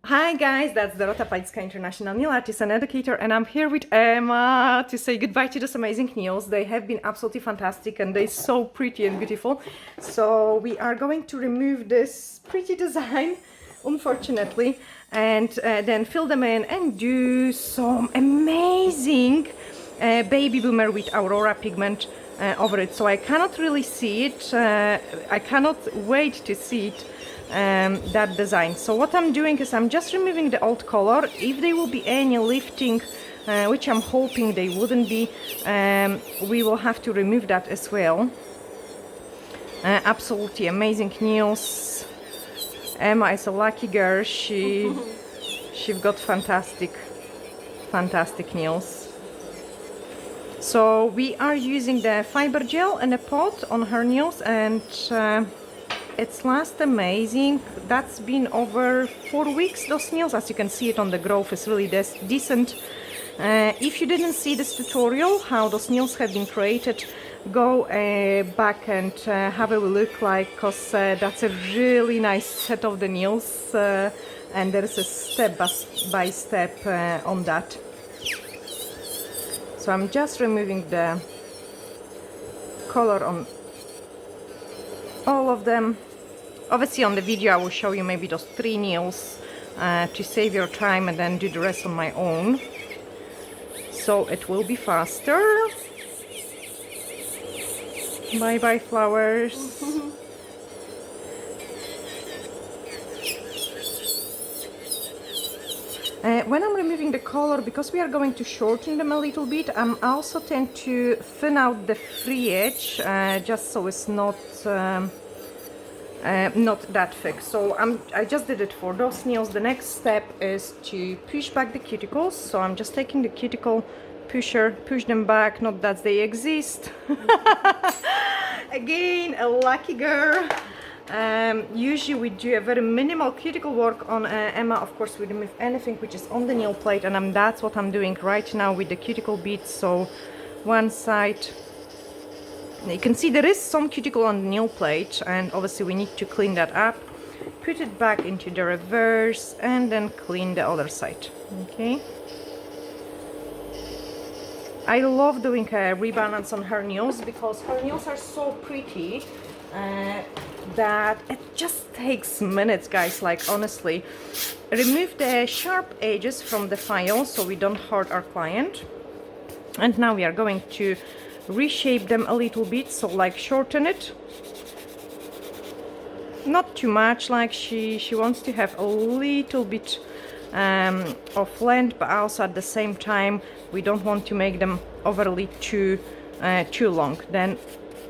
Hi guys, that's Dorota Pańska, International Nail Artist and Educator, and I'm here with Emma to say goodbye to those amazing nails. They have been absolutely fantastic and they're so pretty and beautiful. So we are going to remove this pretty design, unfortunately, and then fill them in and do some amazing baby boomer with Aurora pigment over it. So I cannot really see it. I cannot wait to see it. That design. So what I'm doing is I'm just removing the old color. If there will be any lifting, which I'm hoping they wouldn't be, we will have to remove that as well. Absolutely amazing nails. Emma is a lucky girl. She's got fantastic nails. So we are using the fiber gel and a pot on her nails, and it's last amazing. That's been over 4 weeks, those nails. As you can see, it on the growth is really decent. If you didn't see this tutorial, how those nails have been created, go back and have a look, because that's a really nice set of the nails, and there is a step-by-step on that. So I'm just removing the color on all of them. Obviously on the video I will show you maybe those 3 nails to save your time, and then do the rest on my own, so it will be faster. Bye bye flowers. When I'm removing the color, because we are going to shorten them a little bit, I'm also tend to thin out the free edge, just so it's not that thick. So I just did it for those nails. The next step is to push back the cuticles. So I'm just taking the cuticle pusher, push them back, not that they exist. Again, a lucky girl. Usually we do a very minimal cuticle work on Emma. Of course, we remove anything which is on the nail plate, and that's what I'm doing right now with the cuticle beads. So one side, you can see there is some cuticle on the nail plate, and obviously we need to clean that up, put it back into the reverse, and then clean the other side. Okay. I love doing a rebalance on her nails because her nails are so pretty that it just takes minutes, guys. Like, honestly, remove the sharp edges from the file so we don't hurt our client. And now we are going to reshape them a little bit, so like shorten it, not too much, like she wants to have a little bit of length, but also at the same time we don't want to make them overly too long. Then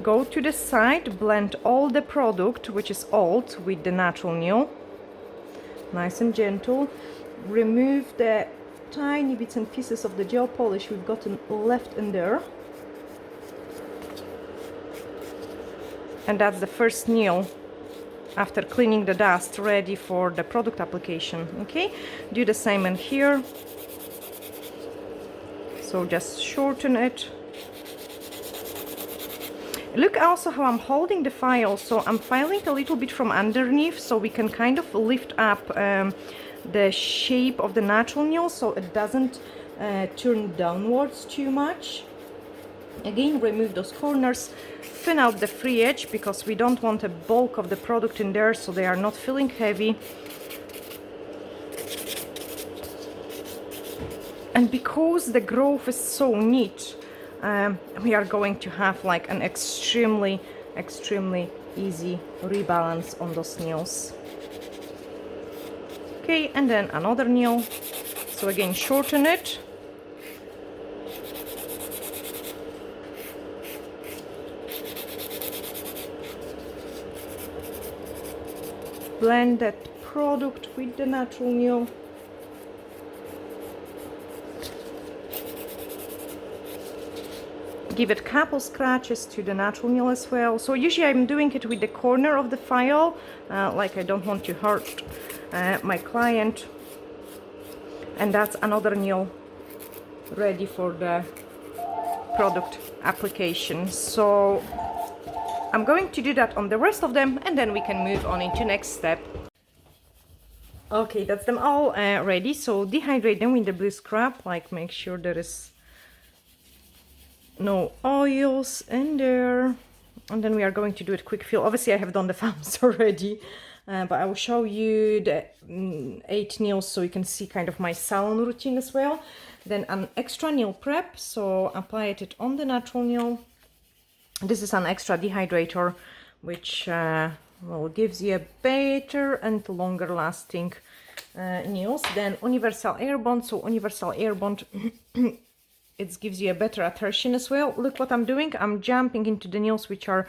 go to the side, blend all the product which is old with the natural nail, nice and gentle. Remove the tiny bits and pieces of the gel polish we've gotten left in there. And that's the first nail after cleaning the dust, ready for the product application. Okay, do the same in here. So just shorten it. Look also how I'm holding the file. So I'm filing a little bit from underneath, so we can kind of lift up the shape of the natural nail, so it doesn't turn downwards too much. Again, remove those corners, thin out the free edge because we don't want a bulk of the product in there, so they are not feeling heavy. And because the growth is so neat, we are going to have like an extremely easy rebalance on those nails. Okay, and then another nail. So again, shorten it. Blend that product with the natural nail. Give it couple scratches to the natural nail as well. So usually I'm doing it with the corner of the file, like I don't want to hurt my client. And that's another nail ready for the product application. So I'm going to do that on the rest of them, and then we can move on into next step. Okay, that's them all ready. So dehydrate them with the blue scrub, like make sure there is no oils in there. And then we are going to do it quick fill. Obviously I have done the thumbs already, but I will show you the 8 nails so you can see kind of my salon routine as well. Then an extra nail prep, so apply it on the natural nail. This is an extra dehydrator, which well, gives you a better and longer lasting nails. Then universal air bond, so universal air bond it gives you a better adhesion as well. Look what I'm doing. I'm jumping into the nails which are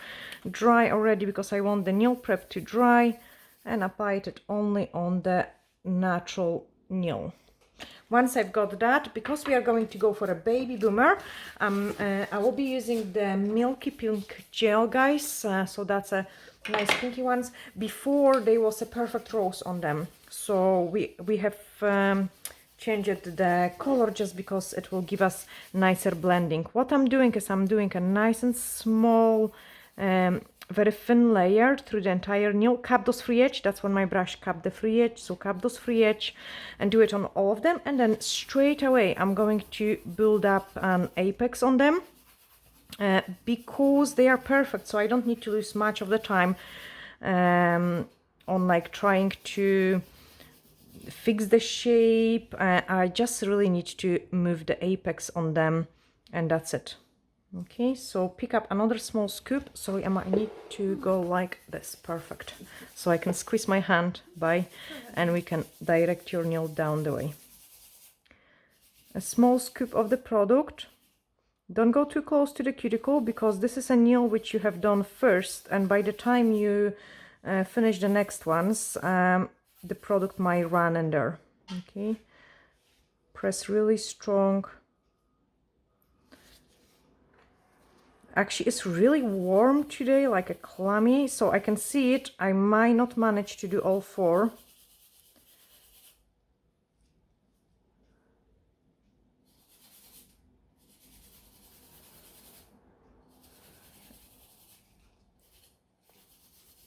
dry already because I want the nail prep to dry, and apply it only on the natural nail. Once I've got that, because we are going to go for a baby boomer, I will be using the Milky Pink gel, guys. So that's a nice pinky ones. Before there was a perfect rose on them, so we have changed the color just because it will give us nicer blending. What I'm doing is I'm doing a nice and small very thin layer through the entire nail. Cap those free edge, that's when my brush cap the free edge, so cap those free edge and do it on all of them, and then straight away I'm going to build up an apex on them because they are perfect, so I don't need to lose much of the time on like trying to fix the shape. I just really need to move the apex on them, and that's it. Okay, so pick up another small scoop. Sorry, Emma, I need to go like this. Perfect. So I can squeeze my hand by, and we can direct your nail down the way. A small scoop of the product. Don't go too close to the cuticle because this is a nail which you have done first, and by the time you finish the next ones, the product might run in there. Okay, press really strong. Actually, it's really warm today, like a clammy, so I can see it. I might not manage to do all 4.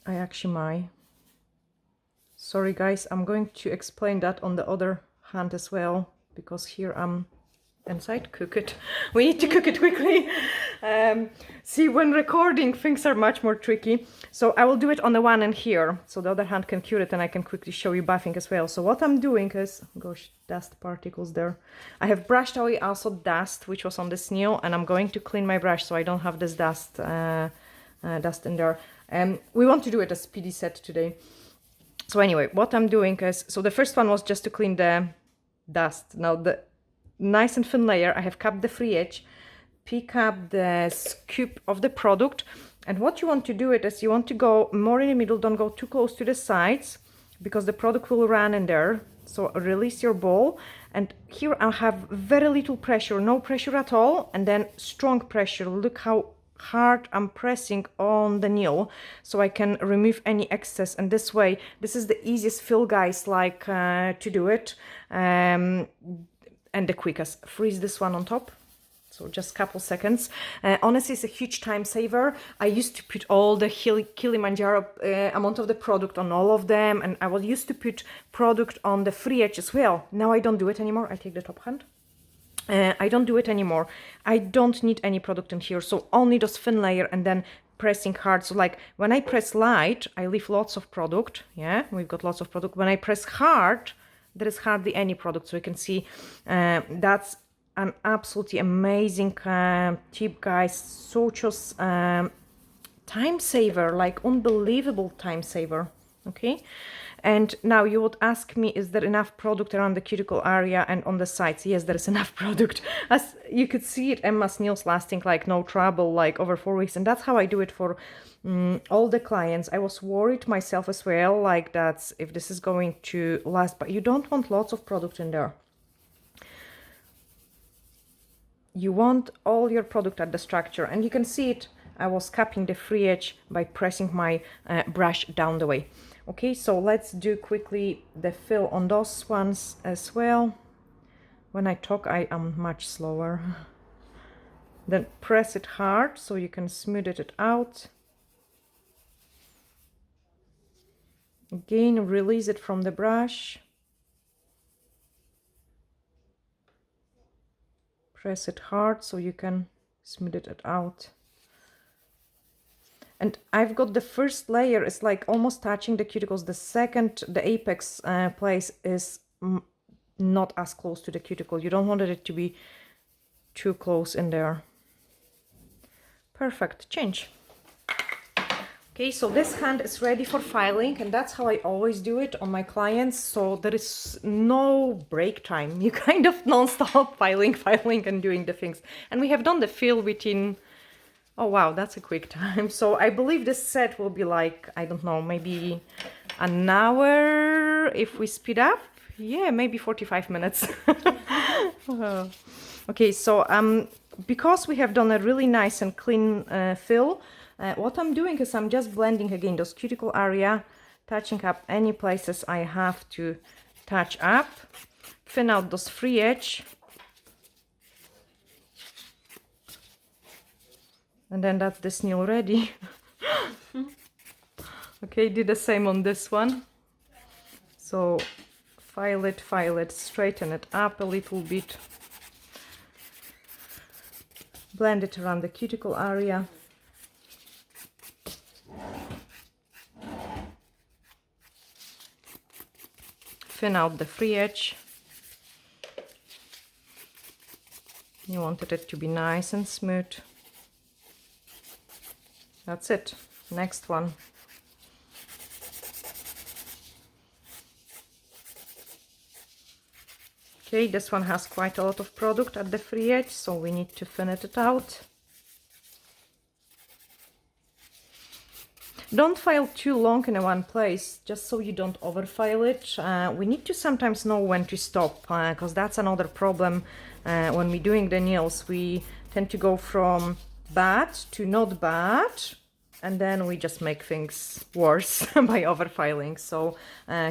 I actually might. Sorry guys, I'm going to explain that on the other hand as well, because here I'm inside. Cook it. We need to cook it quickly. See, when recording things are much more tricky, so I will do it on the one and here so the other hand can cure it, and I can quickly show you buffing as well. So what I'm doing is, gosh, dust particles there. I have brushed away also dust which was on this nail, and I'm going to clean my brush so I don't have this dust dust in there. We want to do it a speedy set today. So anyway, what I'm doing is, so the first one was just to clean the dust. Now the nice and thin layer, I have capped the free edge, pick up the scoop of the product, and what you want to do it is you want to go more in the middle, don't go too close to the sides because the product will run in there. So release your ball, and here I have very little pressure, no pressure at all, and then strong pressure. Look how hard I'm pressing on the nail so I can remove any excess, and this way, this is the easiest fill, guys, like to do it, and the quickest. Freeze this one on top, so just a couple seconds. Honestly, it's a huge time saver. I used to put all the Kilimanjaro amount of the product on all of them, and I will used to put product on the free edge as well. Now I don't do it anymore. I take the top hand. I don't do it anymore. I don't need any product in here, so only those thin layer and then pressing hard. So like when I press light, I leave lots of product. Yeah, we've got lots of product. When I press hard, there is hardly any product. So you can see that's an absolutely amazing tip, guys. So just time saver, like unbelievable time saver. Okay, and now you would ask me, is there enough product around the cuticle area and on the sides? Yes, there is enough product. As you could see it, Emma's nails lasting like no trouble, like over 4 weeks, and that's how I do it for all the clients. I was worried myself as well, like that's if this is going to last, but you don't want lots of product in there. You want all your product at the structure, and you can see it. I was capping the free edge by pressing my brush down the way. Okay, so let's do quickly the fill on those ones as well. When I talk, I am much slower. Then press it hard so you can smooth it out. Again, release it from the brush. Press it hard so you can smooth it out. And I've got the first layer is like almost touching the cuticles. The second, the apex place is not as close to the cuticle. You don't want it to be too close in there. Perfect, change. Okay, so this hand is ready for filing, and that's how I always do it on my clients. So there is no break time. You kind of non-stop filing and doing the things. And we have done the fill within, oh wow, that's a quick time. So I believe this set will be like, I don't know, maybe an hour if we speed up. Yeah, maybe 45 minutes. Okay, so because we have done a really nice and clean fill, what I'm doing is I'm just blending again those cuticle area, touching up any places I have to touch up, thin out those free edge, and then that's this nail ready. Okay, do the same on this one. So file it, straighten it up a little bit, blend it around the cuticle area. Thin out the free edge. You wanted it to be nice and smooth. That's it. Next one. Okay, this one has quite a lot of product at the free edge, so we need to thin it out. Don't file too long in one place, just so you don't overfile it. We need to sometimes know when to stop, because that's another problem when we're doing the nails. We tend to go from bad to not bad, and then we just make things worse by overfiling. So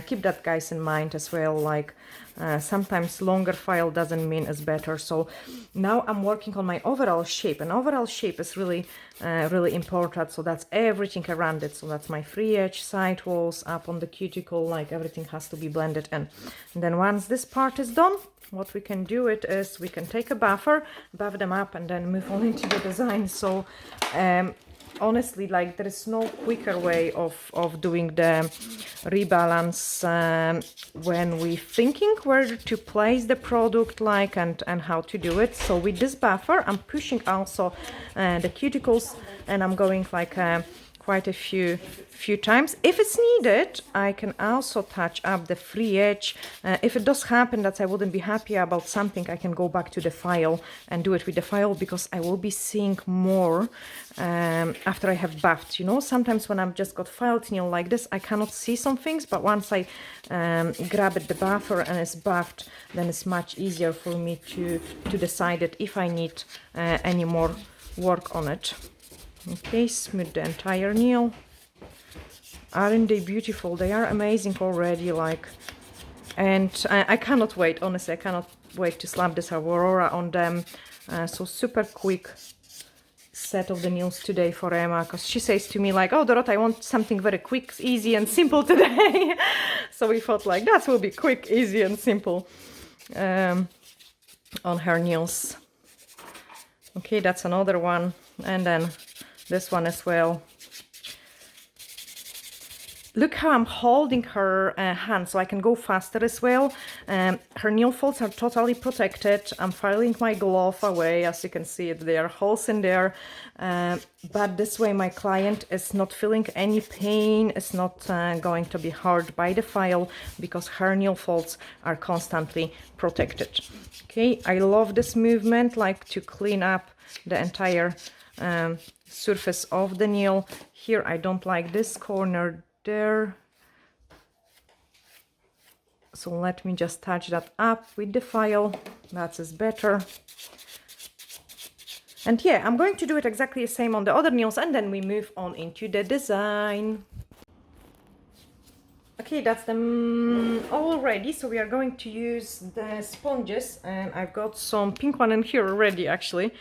keep that, guys, in mind as well. Like sometimes longer file doesn't mean it's better. So now I'm working on my overall shape, and overall shape is really really important. So that's everything around it. So that's my free edge, side walls, up on the cuticle, like everything has to be blended in. And then once this part is done, what we can do it is we can take a buffer, buff them up, and then move on into the design. So honestly, like there is no quicker way of doing the rebalance when we thinking where to place the product, like and how to do it. So with this buffer, I'm pushing also the cuticles, and I'm going like quite a few times. If it's needed, I can also touch up the free edge. If it does happen that I wouldn't be happy about something, I can go back to the file and do it with the file, because I will be seeing more after I have buffed. You know, sometimes when I've just got filed nail like this, I cannot see some things, but once I grab it, the buffer, and it's buffed, then it's much easier for me to decide it if I need any more work on it. Okay, smooth the entire nail. Aren't they beautiful? They are amazing already, like, and I cannot wait, honestly, I cannot wait to slap this Aurora on them. So super quick set of the nails today for Emma, because she says to me like, oh Dorota, I want something very quick, easy and simple today. So we thought like that will be quick, easy and simple on her nails. Okay, that's another one, and then this one as well. Look how I'm holding her hand, so I can go faster as well. Her nail folds are totally protected. I'm filing my glove away, as you can see it, there are holes in there. But this way my client is not feeling any pain, it's not going to be hurt by the file, because her nail folds are constantly protected. Okay, I love this movement, like to clean up the entire surface of the nail. Here I don't like this corner there, so let me just touch that up with the file. That is better. And yeah, I'm going to do it exactly the same on the other nails, and then we move on into the design. Okay, that's them all ready, so we are going to use the sponges, and I've got some pink one in here already actually,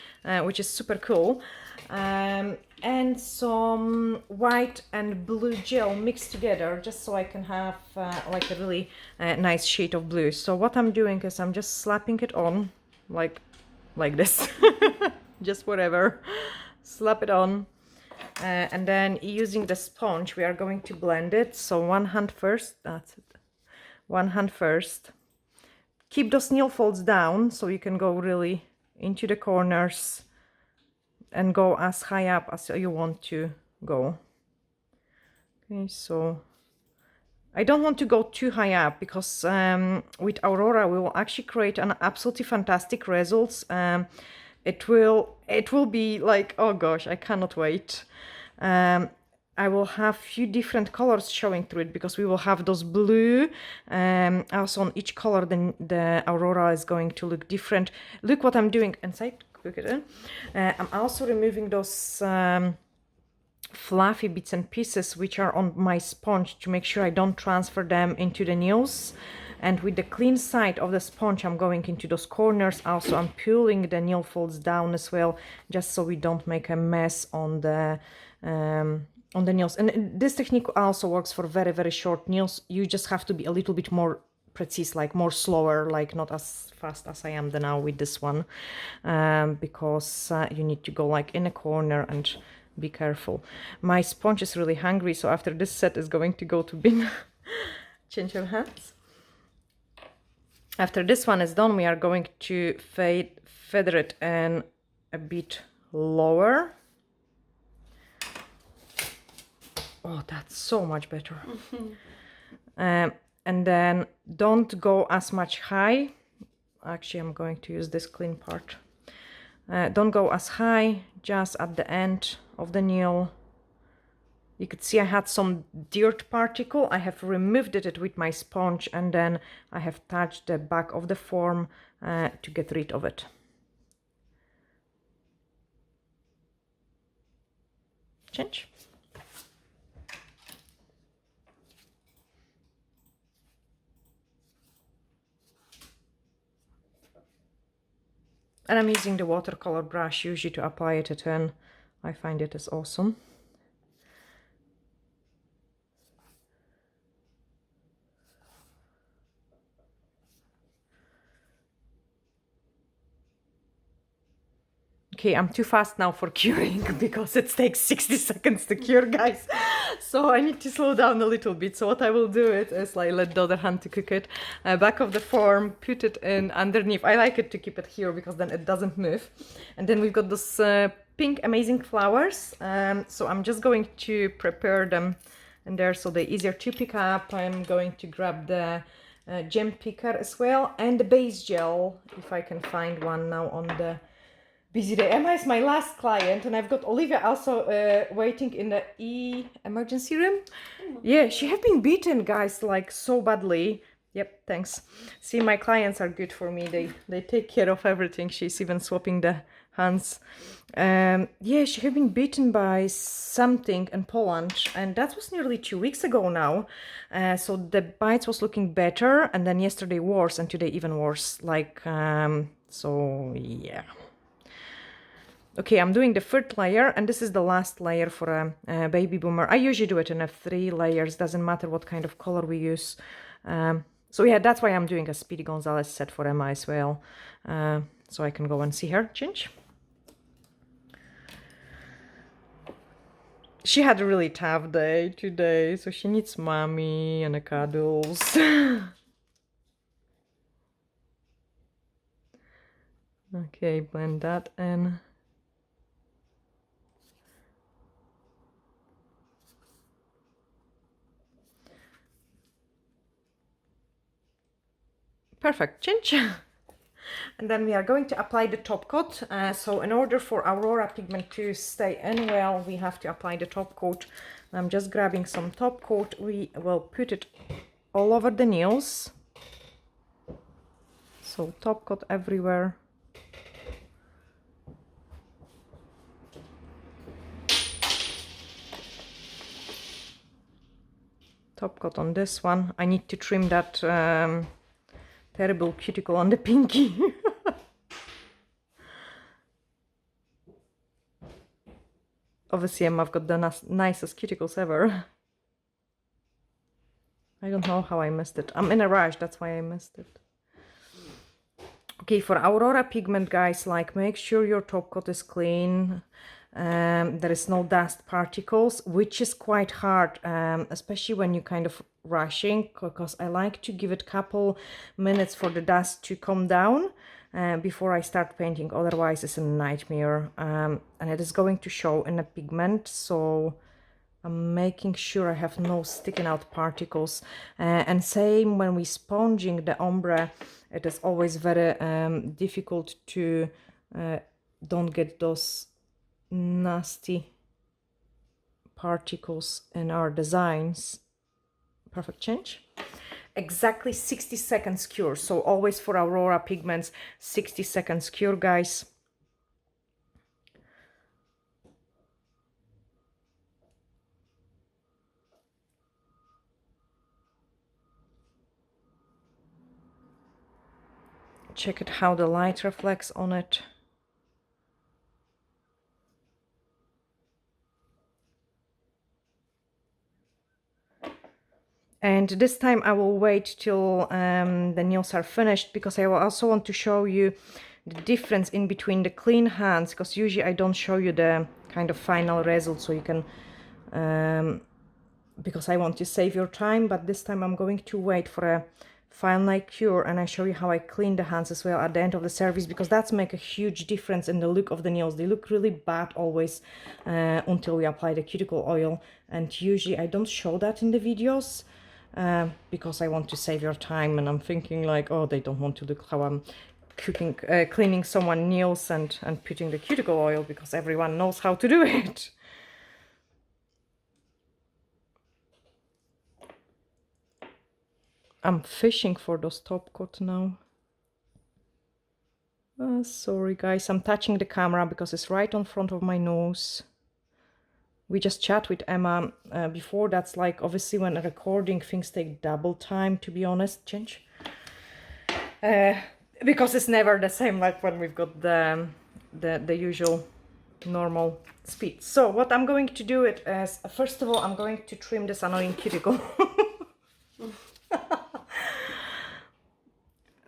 which is super cool. and some white and blue gel mixed together, just so I can have like a really nice shade of blue. So what I'm doing is I'm just slapping it on like this. Just whatever, slap it on, and then using the sponge we are going to blend it. So one hand first, that's it, one hand first. Keep those nail folds down so you can go really into the corners and go as high up as you want to go. Okay, so I don't want to go too high up because with Aurora we will actually create an absolutely fantastic results. It will be like, oh gosh, I cannot wait. I will have few different colors showing through it because we will have those blue. Also on each color, then the Aurora is going to look different. Look what I'm doing inside. Look at it. I'm also removing those fluffy bits and pieces which are on my sponge to make sure I don't transfer them into the nails. And with the clean side of the sponge, I'm going into those corners. Also, I'm pulling the nail folds down as well, just so we don't make a mess on the nails. And this technique also works for very, very short nails. You just have to be a little bit more precise, like more slower, like not as fast as I am now with this one, because you need to go like in a corner and be careful. My sponge is really hungry, so after this set is going to go to bin. Change your hands. After this one is done, we are going to feather it in a bit lower. Oh, that's so much better. And then don't go as much high. Actually, I'm going to use this clean part. Don't go as high, just at the end of the nail. You could see I had some dirt particle. I have removed it with my sponge, and then I have touched the back of the form to get rid of it. Change. And I'm using the watercolor brush usually to apply it at end. I find it is awesome. Okay, I'm too fast now for curing because it takes 60 seconds to cure, guys. So I need to slow down a little bit. So what I will do is like let the other hand to cook it. Back of the form, put it in underneath. I like it to keep it here because then it doesn't move. And then we've got those pink amazing flowers. So I'm just going to prepare them in there so they're easier to pick up. I'm going to grab the gem picker as well and the base gel, if I can find one now on the busy day. Emma is my last client, and I've got Olivia also waiting in the emergency room. Yeah, she have been beaten, guys, like so badly. Yep, thanks. See, my clients are good for me. They take care of everything. She's even swapping the hands. Yeah, she have been beaten by something in Poland, and that was nearly 2 weeks ago now. So the bites was looking better, and then yesterday worse, and today even worse. Like, so yeah. Okay, I'm doing the third layer, and this is the last layer for a baby boomer. I usually do it in 3 layers, doesn't matter what kind of color we use. So yeah, that's why I'm doing a Speedy Gonzalez set for Emma as well. So I can go and see her change. She had a really tough day today, so she needs mommy and a cuddles. Okay, blend that in. Perfect, change. And then we are going to apply the top coat. So in order for Aurora pigment to stay in well, we have to apply the top coat. I'm just grabbing some top coat. We will put it all over the nails. So top coat everywhere. Top coat on this one. I need to trim that terrible cuticle on the pinky. Obviously, I've got the nicest cuticles ever. I don't know how I missed it. I'm in a rush, that's why I missed it. Okay, for Aurora pigment, guys, like, make sure your top coat is clean. There is no dust particles, which is quite hard, especially when you're kind of rushing, because I like to give it a couple minutes for the dust to come down before I start painting. Otherwise, it's a nightmare, and it is going to show in the pigment, so I'm making sure I have no sticking out particles. And same when we sponging the ombre, it is always very difficult to don't get those nasty particles in our designs. Perfect change. Exactly 60 seconds cure. So always for Aurora pigments, 60 seconds cure, guys. Check it how the light reflects on it. And this time I will wait till the nails are finished, because I will also want to show you the difference in between the clean hands, because usually I don't show you the kind of final result, so you can, because I want to save your time, but this time I'm going to wait for a final cure, and I show you how I clean the hands as well at the end of the service, because that's make a huge difference in the look of the nails. They look really bad always until we apply the cuticle oil, and usually I don't show that in the videos. Because I want to save your time, and I'm thinking like, oh, they don't want to look how I'm cleaning someone's nails and putting the cuticle oil, because everyone knows how to do it. I'm fishing for those top coat now. Sorry guys, I'm touching the camera because it's right on front of my nose. We just chat with Emma before. That's like, obviously when recording, things take double time, to be honest. Change. Because it's never the same like when we've got the usual normal speed. So what I'm going to do it is, first of all, I'm going to trim this annoying cuticle.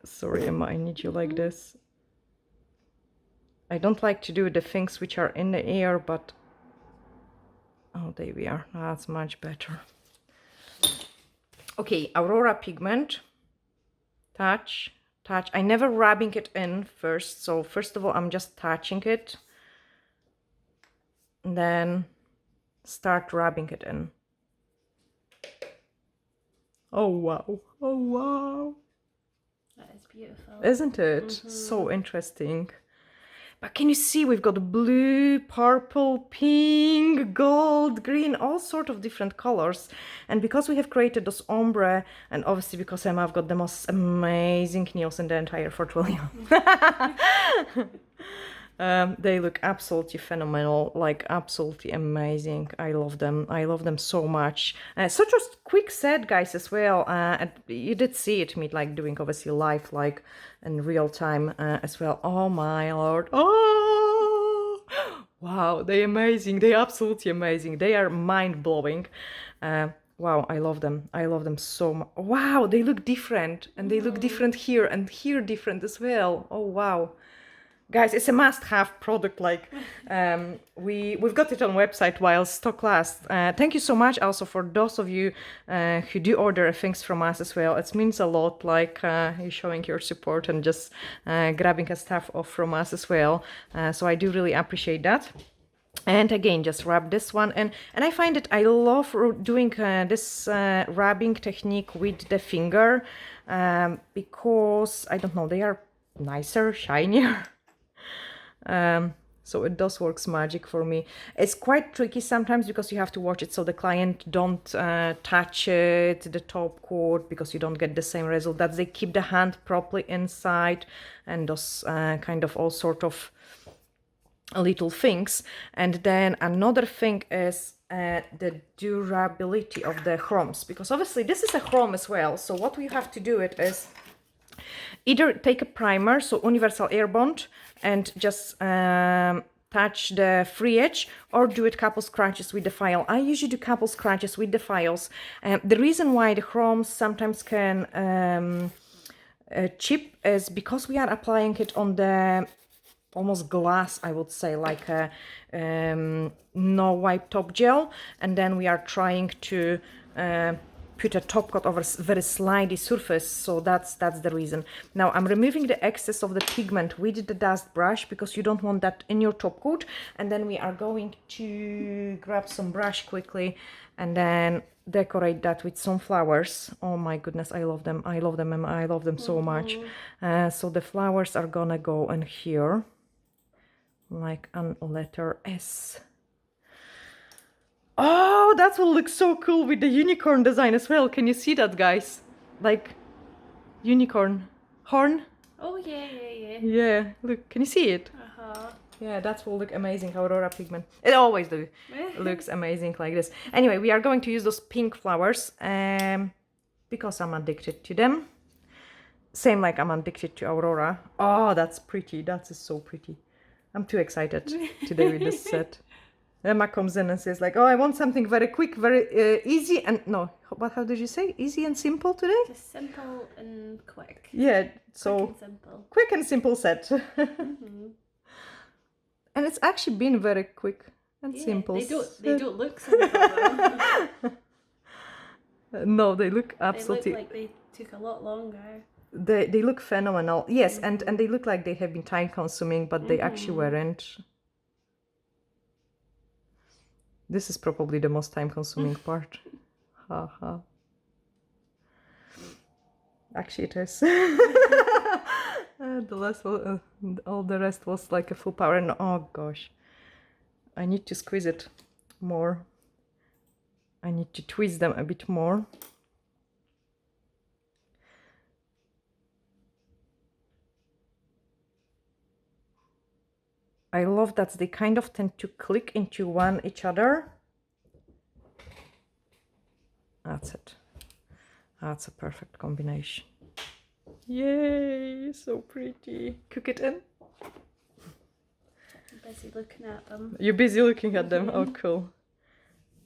Sorry, Emma, I need you like this. I don't like to do the things which are in the air, but oh, there we are. That's much better. Okay, Aurora pigment. Touch, touch. I never rubbing it in first. So first of all, I'm just touching it. And then start rubbing it in. Oh, wow. Oh, wow. That is beautiful. Isn't it? Mm-hmm. So interesting. But can you see we've got blue, purple, pink, gold, green, all sort of different colors. And because we have created this ombre, and obviously because I've got the most amazing nails in the entire portfolio. They look absolutely phenomenal, like absolutely amazing. I love them. I love them so much. Such a quick set, guys, as well. And you did see it, me like doing obviously live, like in real time as well. Oh my lord! Oh, wow! They're amazing. They're absolutely amazing. They are mind blowing. Wow, I love them. I love them so much. Wow, they look different, and they look different here, and here different as well. Oh wow. Guys, it's a must-have product. Like we've got it on website while stock lasts. Thank you so much also for those of you who do order things from us as well. It means a lot, like you showing your support and just grabbing a stuff off from us as well. So I do really appreciate that. And again, just rub this one, and I find that I love doing this rubbing technique with the finger because I don't know, they are nicer, shinier. So it does works magic for me. It's quite tricky sometimes because you have to watch it so the client don't touch it, the top coat, because you don't get the same result. That they keep the hand properly inside, and those kind of all sort of little things. And then another thing is the durability of the chromes, because obviously this is a chrome as well. So what we have to do it is either take a primer, so universal air bond, and just touch the free edge, or do it couple scratches with the file. I usually do couple scratches with the files. The reason why the chromes sometimes can chip is because we are applying it on the almost glass, I would say, like a no wipe top gel, and then we are trying to put a top coat over very slidey surface, so that's the reason. Now I'm removing the excess of the pigment with the dust brush because you don't want that in your top coat, and then we are going to grab some brush quickly and then decorate that with some flowers. Oh my goodness, I love them, I love them, and I love them so much. So the flowers are gonna go in here like a letter S. Oh, that will look so cool with the unicorn design as well. Can you see that, guys? Like unicorn horn. Oh yeah, yeah, yeah. Yeah, look, can you see it? Yeah, that will look amazing. Aurora pigment. It always looks amazing like this. Anyway, we are going to use those pink flowers because I'm addicted to them. Same like I'm addicted to Aurora. Oh, that's pretty. That is so pretty. I'm too excited today with this set. Emma comes in and says like, oh, I want something very quick, very easy and no, what, how did you say? Easy and simple today? Just simple and quick. Yeah, so Quick and simple. Quick and simple set. And it's actually been very quick and simple. They don't look simple though. No, they look absolutely... They look like they took a lot longer. They look phenomenal. Yes, and they look like they have been time consuming, but they actually weren't. This is probably the most time consuming part. Haha. Actually it is. All the rest was like a full power, and oh gosh, I need to squeeze it more. I need to twist them a bit more. I love that they kind of tend to click into each other. That's it. That's a perfect combination. Yay, so pretty. Cook it in. I'm busy looking at them. You're busy looking at them. Oh, cool.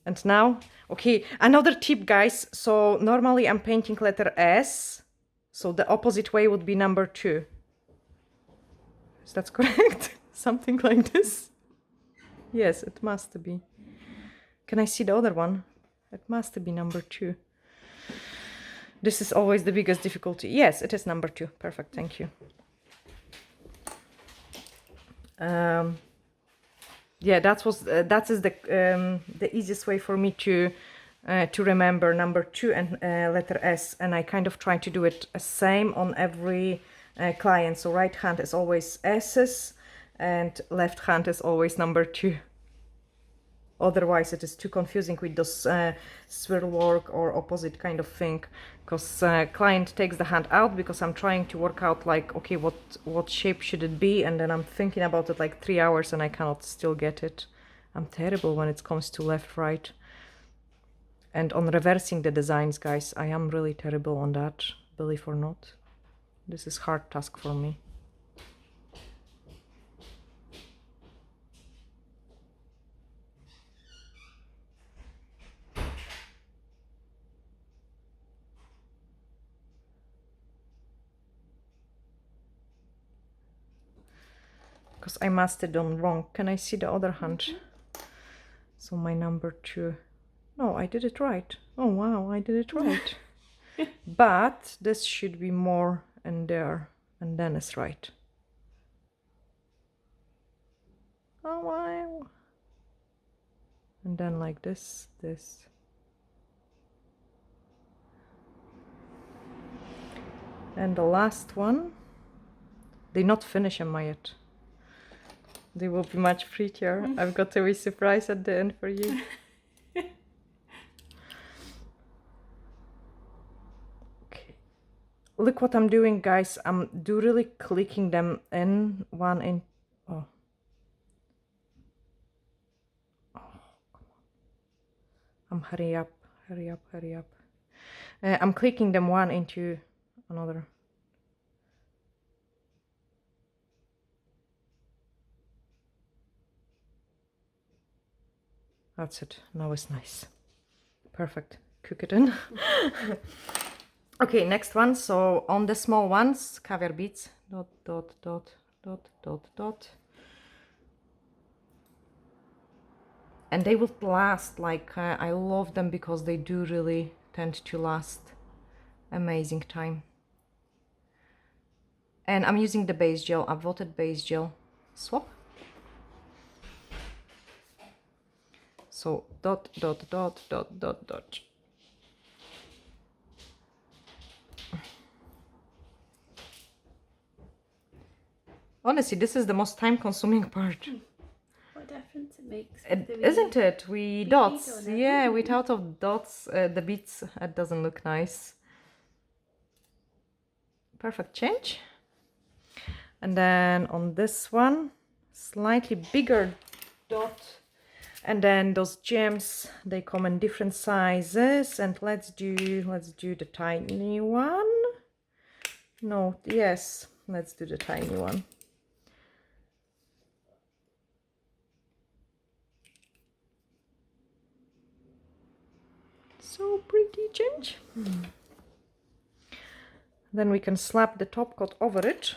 And now, okay, another tip, guys. So normally I'm painting letter S. So the opposite way would be number 2. Is that correct? Something like this. Yes, it must be. Can I see the other one? It must be number 2. This is always the biggest difficulty. Yes, it is number 2. Perfect, thank you. Yeah, that is the easiest way for me to remember number 2 and letter S, and I kind of try to do it same on every client. So right hand is always S's and left hand is always number 2. Otherwise it is too confusing with those swirl work or opposite kind of thing, because client takes the hand out because I'm trying to work out like, okay, what shape should it be, and then I'm thinking about it like 3 hours and I cannot still get it. I'm terrible when it comes to left, right. And on reversing the designs, guys, I am really terrible on that, believe or not. This is hard task for me. Because I must have done wrong. Can I see the other hand? So my number 2. No, I did it right. Oh wow, I did it right. But this should be more in there, and then it's right. Oh wow. And then like this. And the last one, they not finish them yet. They will be much prettier. I've got a wee surprise at the end for you. Okay. Look what I'm doing, guys. I'm really clicking them in one in. Oh. Oh, come on. Hurry up. I'm clicking them one into another. That's it. Now it's nice. Perfect. Cook it in. Okay, next one. So on the small ones, caviar beads. Dot, dot, dot, dot, dot, dot. And they will last, like, I love them because they do really tend to last amazing time. And I'm using the base gel, a voted base gel swap. So dot, dot, dot, dot, dot, dot. Honestly, this is the most time-consuming part. What difference it makes? Isn't it? We dots. bead on it. Yeah, without of dots, the beads, it doesn't look nice. Perfect change. And then on this one, slightly bigger dot. And then those gems, they come in different sizes. And let's do the tiny one. No, yes, let's do the tiny one. So pretty change. Then we can slap the top coat over it,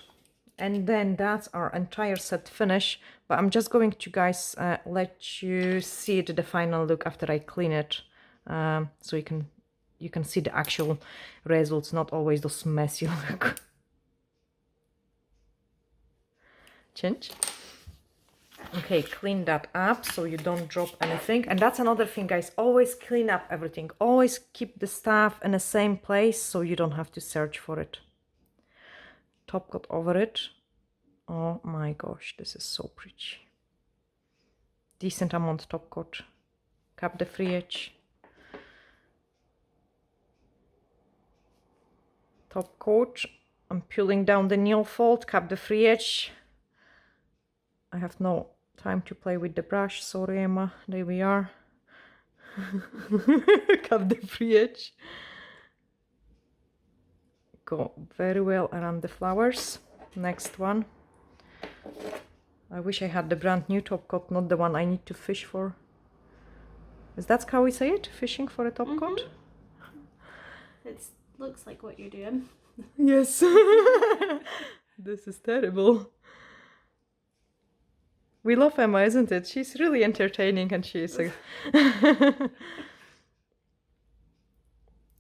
and then that's our entire set finish. But I'm just going to, guys, let you see it, the final look after I clean it, so you can see the actual results, not always those messy look. Change. Okay, clean that up so you don't drop anything. And that's another thing, guys, always clean up everything. Always keep the stuff in the same place so you don't have to search for it. Top coat over it. Oh my gosh, this is so pretty. Decent amount top coat. Cap the free edge. Top coat. I'm pulling down the nail fold, cap the free edge. I have no time to play with the brush, sorry Emma, there we are. Cap the free edge. Go very well around the flowers. Next one. I wish I had the brand new top coat, not the one I need to fish for. Is that how we say it? Fishing for a top coat? It looks like what you're doing. Yes. This is terrible. We love Emma, isn't it? She's really entertaining and she's a...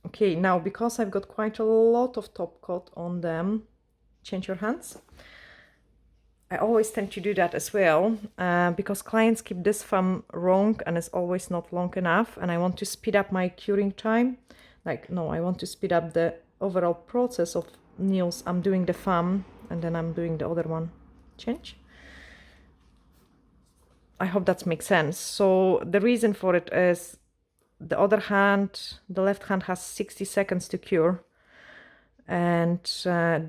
Okay, now because I've got quite a lot of top coat on them, change your hands. I always tend to do that as well, because clients keep this thumb wrong and it's always not long enough, and I want to speed up my curing time. Like, no, I want to speed up the overall process of nails. I'm doing the thumb and then I'm doing the other one. Change. I hope that makes sense. So the reason for it is the other hand, the left hand has 60 seconds to cure. And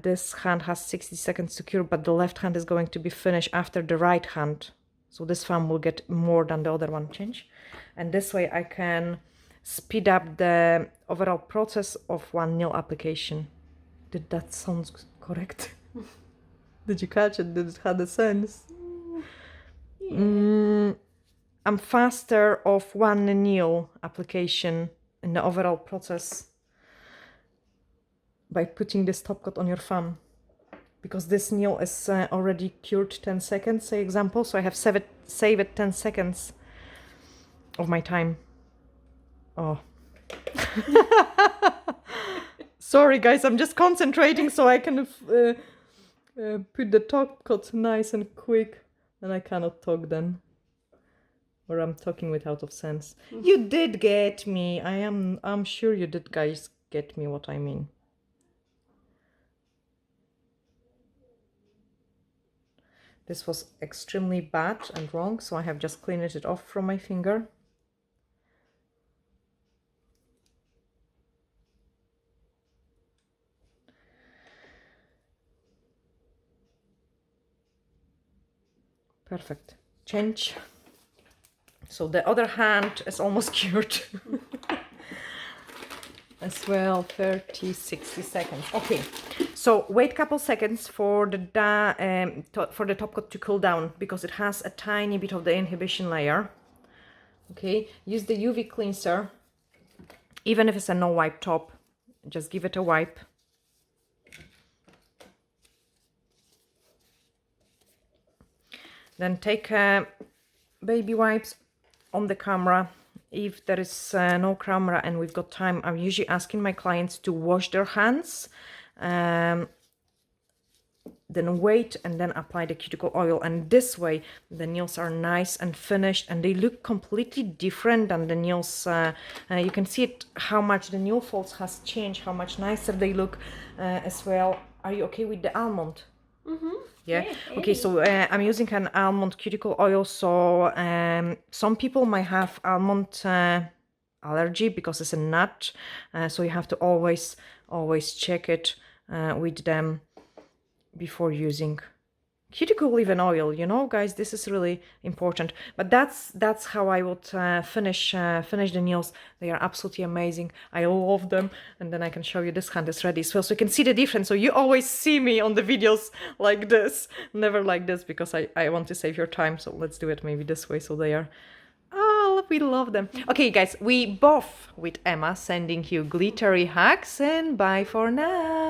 this hand has 60 seconds to cure, but the left hand is going to be finished after the right hand. So this thumb will get more than the other one. Change. And this way I can speed up the overall process of one nail application. Did that sound correct? Did you catch it? Did it have a sense? Yeah. I'm faster of one nail application in the overall process by putting this top coat on your thumb, because this nail is already cured 10 seconds, say example, so I have saved 10 seconds of my time. Oh. Sorry guys, I'm just concentrating so I can put the top coat nice and quick, and I cannot talk then. Or I'm talking without of sense. You did get me. I'm sure you did, guys, get me what I mean. This was extremely bad and wrong, so I have just cleaned it off from my finger. Perfect. Change. So the other hand is almost cured. As well, 30, 60 seconds. Okay, so wait a couple seconds for the top coat to cool down, because it has a tiny bit of the inhibition layer. Okay, use the UV cleanser, even if it's a no wipe top, just give it a wipe. Then take baby wipes on the camera. If there is no camera and we've got time, I'm usually asking my clients to wash their hands, then wait and then apply the cuticle oil, and this way the nails are nice and finished and they look completely different than the nails. You can see it, how much the nail folds has changed, how much nicer they look as well. Are you okay with the almond? Yeah. Okay, so I'm using an almond cuticle oil. So some people might have almond allergy because it's a nut. So you have to always check it with them before using cuticle leave-in oil. You know, guys, this is really important. But that's how I would finish the nails. They are absolutely amazing. I love them. And then I can show you this hand is ready as well, so you can see the difference. So you always see me on the videos like this, never like this, because I want to save your time. So let's do it maybe this way, so they are, oh, we love them. Okay, guys, we both with Emma sending you glittery hugs, and bye for now.